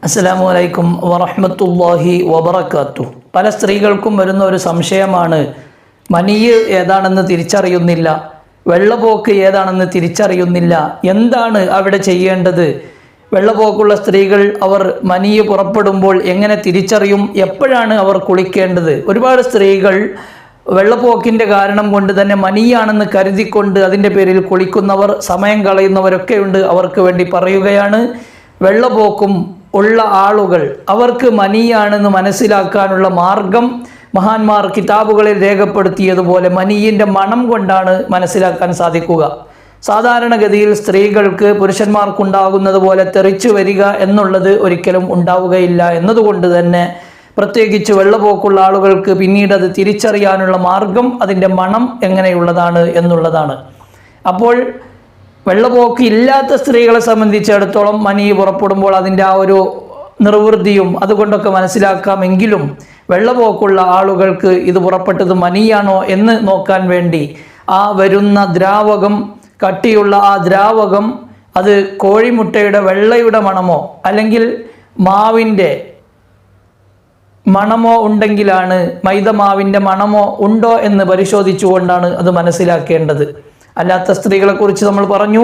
അസ്സലാമു അലൈക്കും വറഹ്മത്തുള്ളാഹി വബറകാതുഹു. പല സ്ത്രീകൾക്കും വരുന്ന ഒരു സംശയമാണ്, മനിയ് ഏതാണെന്ന് തിരിച്ചറിയുന്നില്ല, വെള്ളപോക്ക് ഏതാണെന്ന് തിരിച്ചറിയുന്നില്ല, എന്താണ് അവിടെ ചെയ്യേണ്ടത്? വെള്ളപോക്കുള്ള സ്ത്രീകൾ അവർ മനിയ് പുറപ്പെടുമ്പോൾ എങ്ങനെ തിരിച്ചറിയും? എപ്പോഴാണ് അവർ കുളിക്കേണ്ടത്? ഒരുപാട് സ്ത്രീകൾ വെള്ളപ്പോക്കിൻ്റെ കാരണം കൊണ്ട് തന്നെ മനിയാണെന്ന് കരുതിക്കൊണ്ട് അതിൻ്റെ പേരിൽ കുളിക്കുന്നവർ, സമയം കളയുന്നവരൊക്കെയുണ്ട്. അവർക്ക് വേണ്ടി പറയുകയാണ്, വെള്ളപോക്കും ഉള്ള ആളുകൾ അവർക്ക് മനിയാണെന്ന് മനസ്സിലാക്കാനുള്ള മാർഗം മഹാന്മാർ കിതാബുകളിൽ രേഖപ്പെടുത്തിയതുപോലെ മനിയിൻ്റെ മണം കൊണ്ടാണ് മനസ്സിലാക്കാൻ സാധിക്കുക. സാധാരണഗതിയിൽ സ്ത്രീകൾക്ക് പുരുഷന്മാർക്കുണ്ടാകുന്നത് പോലെ തെറിച്ചു വരിക എന്നുള്ളത് ഒരിക്കലും ഉണ്ടാവുകയില്ല എന്നതുകൊണ്ട് തന്നെ പ്രത്യേകിച്ച് വെള്ളപോക്കുള്ള ആളുകൾക്ക് പിന്നീട് അത് തിരിച്ചറിയാനുള്ള മാർഗം അതിൻ്റെ മണം എങ്ങനെയുള്ളതാണ് എന്നുള്ളതാണ്. അപ്പോൾ വെള്ളപോക്ക് ഇല്ലാത്ത സ്ത്രീകളെ സംബന്ധിച്ചിടത്തോളം മനി പുറപ്പെടുമ്പോൾ അതിൻ്റെ ആ ഒരു നിർവൃതിയും അതുകൊണ്ടൊക്കെ മനസ്സിലാക്കാമെങ്കിലും വെള്ളപോക്കുള്ള ആളുകൾക്ക് ഇത് പുറപ്പെട്ടത് മനിയാണോ എന്ന് നോക്കാൻ വേണ്ടി ആ വരുന്ന ദ്രാവകം, കട്ടിയുള്ള ആ ദ്രാവകം അത് കോഴിമുട്ടയുടെ വെള്ളയുടെ മണമോ അല്ലെങ്കിൽ മാവിൻ്റെ മണമോ ഉണ്ടെങ്കിലാണ്, മൈദമാവിൻ്റെ മണമോ ഉണ്ടോ എന്ന് പരിശോധിച്ചുകൊണ്ടാണ് അത് മനസ്സിലാക്കേണ്ടത്. അല്ലാത്ത സ്ത്രീകളെക്കുറിച്ച് നമ്മൾ പറഞ്ഞു,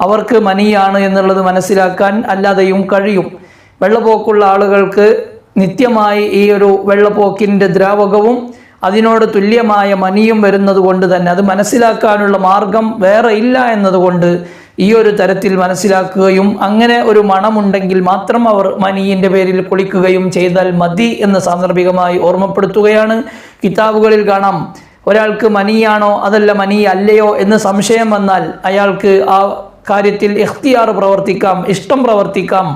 അവർക്ക് മനിയാണ് എന്നുള്ളത് മനസ്സിലാക്കാൻ അല്ലാതെയും കഴിയും. വെള്ളപോക്കുള്ള ആളുകൾക്ക് നിത്യമായി ഈ ഒരു വെള്ളപ്പോക്കിൻ്റെ ദ്രാവകവും അതിനോട് തുല്യമായ മനിയും വരുന്നത് കൊണ്ട് തന്നെ അത് മനസ്സിലാക്കാനുള്ള മാർഗം വേറെ ഇല്ല എന്നതുകൊണ്ട് ഈ ഒരു തരത്തിൽ മനസ്സിലാക്കുകയും അങ്ങനെ ഒരു മണമുണ്ടെങ്കിൽ മാത്രം അവർ മനിയിൻ്റെ പേരിൽ കുളിക്കുകയും ചെയ്താൽ മതി എന്ന് സാന്ദർഭികമായി ഓർമ്മപ്പെടുത്തുകയാണ്. കിതാബുകളിൽ കാണാം, ഒരാൾക്ക് മനിയാണോ അതല്ല മനി അല്ലയോ എന്ന് സംശയം വന്നാൽ അയാൾക്ക് ആ കാര്യത്തിൽ ഇഖ്തിയാർ പ്രവർത്തിക്കാം, ഇഷ്ടം പ്രവർത്തിക്കാം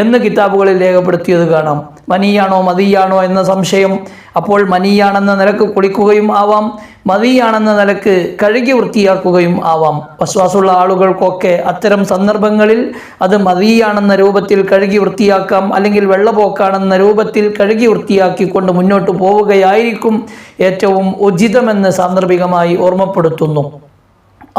എന്ന് കിതാബുകളിൽ രേഖപ്പെടുത്തിയത് കാണാം. മനിയാണോ മതിയാണോ എന്ന സംശയം, അപ്പോൾ മനിയാണെന്ന നിലക്ക് കുളിക്കുകയും ആവാം, മതിയാണെന്ന നിലക്ക് കഴുകി വൃത്തിയാക്കുകയും ആവാം. വസ്വാസുള്ള ആളുകൾക്കൊക്കെ അത്തരം സന്ദർഭങ്ങളിൽ അത് മതിയാണെന്ന രൂപത്തിൽ കഴുകി വൃത്തിയാക്കാം, അല്ലെങ്കിൽ വെള്ളപോക്കാണെന്ന രൂപത്തിൽ കഴുകി വൃത്തിയാക്കിക്കൊണ്ട് മുന്നോട്ട് പോവുകയായിരിക്കും ഏറ്റവും ഉചിതമെന്ന് സാന്ദർഭികമായി ഓർമ്മപ്പെടുത്തുന്നു.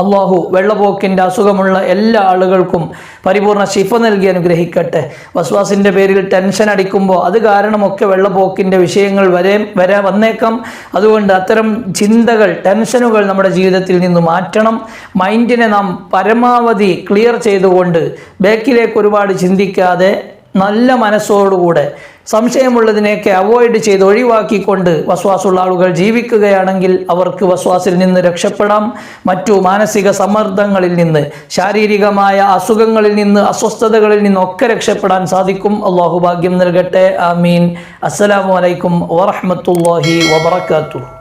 അള്ളാഹു വെള്ളപോക്കിൻ്റെ അസുഖമുള്ള എല്ലാ ആളുകൾക്കും പരിപൂർണ ശിഫ നൽകി അനുഗ്രഹിക്കട്ടെ. വസ്വാസിൻ്റെ പേരിൽ ടെൻഷൻ അടിക്കുമ്പോൾ അത് കാരണമൊക്കെ വെള്ളപോക്കിൻ്റെ വിഷയങ്ങൾ വന്നേക്കാം. അതുകൊണ്ട് അത്തരം ചിന്തകൾ, ടെൻഷനുകൾ നമ്മുടെ ജീവിതത്തിൽ നിന്ന് മാറ്റണം. മൈൻഡിനെ നാം പരമാവധി ക്ലിയർ ചെയ്തുകൊണ്ട് ബാക്കിലേക്ക് ഒരുപാട് ചിന്തിക്കാതെ നല്ല മനസ്സോടുകൂടെ സംശയമുള്ളതിനെയൊക്കെ അവോയ്ഡ് ചെയ്ത് ഒഴിവാക്കിക്കൊണ്ട് വസ്വാസുള്ള ആളുകൾ ജീവിക്കുകയാണെങ്കിൽ അവർക്ക് വസ്വാസിൽ നിന്ന് രക്ഷപ്പെടാം. മറ്റു മാനസിക സമ്മർദ്ദങ്ങളിൽ നിന്ന്, ശാരീരികമായ അസുഖങ്ങളിൽ നിന്ന്, അസ്വസ്ഥതകളിൽ നിന്നൊക്കെ രക്ഷപ്പെടാൻ സാധിക്കും. അള്ളാഹു ഭാഗ്യം നൽകട്ടെ. ആമീൻ. അസ്സലാമു അലൈക്കും വറഹ്മത്തുള്ളാഹി വബറകാതുഹു.